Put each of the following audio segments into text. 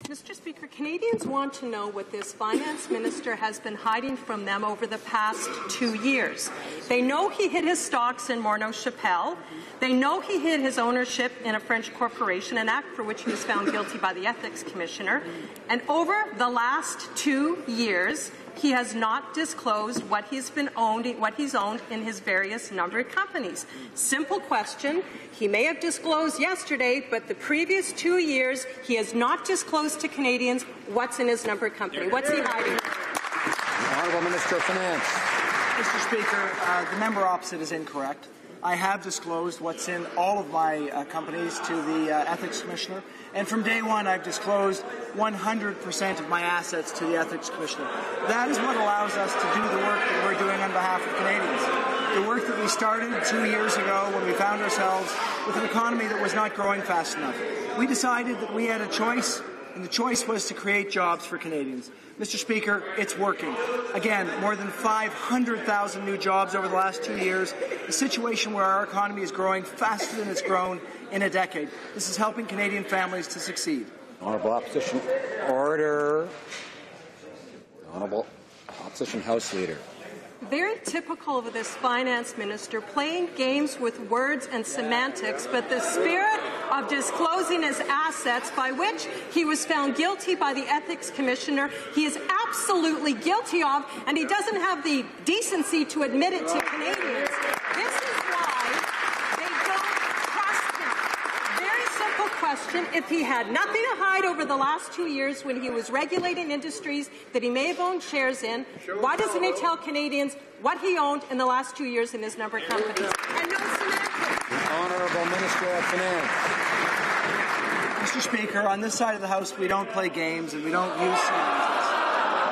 Mr. Speaker, Canadians want to know what this finance minister has been hiding from them over the past 2 years. They know he hid his stocks in Morneau. They know he hid his ownership in a French corporation, an act for which he was found guilty by the Ethics Commissioner. And over the last 2 years, he has not disclosed what he's owned in his various numbered companies. Simple question. He may have disclosed yesterday, but the previous 2 years, he has not disclosed to Canadians what's in his numbered company. What's he hiding? The Honourable Minister of Finance. Mr. Speaker, the member opposite is incorrect. I have disclosed what's in all of my companies to the Ethics Commissioner, and from day one I've disclosed 100% of my assets to the Ethics Commissioner. That is what allows us to do the work that we're doing on behalf of Canadians. The work that we started 2 years ago when we found ourselves with an economy that was not growing fast enough. We decided that we had a choice, and the choice was to create jobs for Canadians. Mr. Speaker, it's working. Again, more than 500,000 new jobs over the last 2 years, a situation where our economy is growing faster than it's grown in a decade. This is helping Canadian families to succeed. Honourable Opposition. Order. Honourable Opposition House Leader. Very typical of this finance minister, playing games with words and semantics, but the spirit of disclosing his assets, by which he was found guilty by the Ethics Commissioner, he is absolutely guilty of, and he doesn't have the decency to admit it to Canadians. This is why they don't trust him. Very simple question. If he had nothing to hide over the last 2 years when he was regulating industries that he may have owned shares in, why doesn't he tell Canadians what he owned in the last 2 years in his numbered companies? And no semantics. The Honourable Minister of Finance. Mr. Speaker, on this side of the House, we don't play games and we don't use semantics.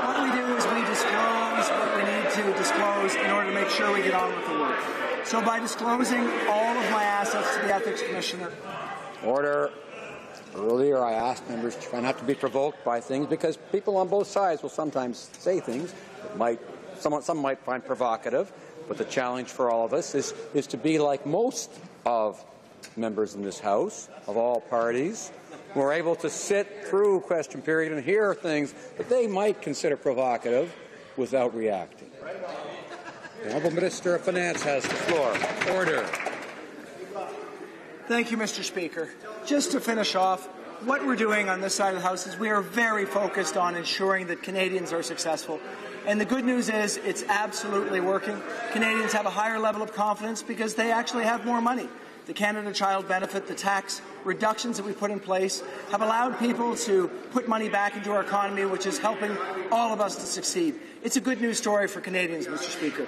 What we do is we disclose what we need to disclose in order to make sure we get on with the work. So by disclosing all of my assets to the Ethics Commissioner. Order. Earlier, I asked members to try not to be provoked by things because people on both sides will sometimes say things that some might find provocative. But the challenge for all of us is to be like most of members in this House, of all parties, who are able to sit through question period and hear things that they might consider provocative without reacting. The Honourable Minister of Finance has the floor. Order. Thank you, Mr. Speaker. Just to finish off, what we're doing on this side of the House is we are very focused on ensuring that Canadians are successful. And the good news is it's absolutely working. Canadians have a higher level of confidence because they actually have more money. The Canada Child Benefit, the tax reductions that we put in place have allowed people to put money back into our economy, which is helping all of us to succeed. It's a good news story for Canadians, Mr. Speaker.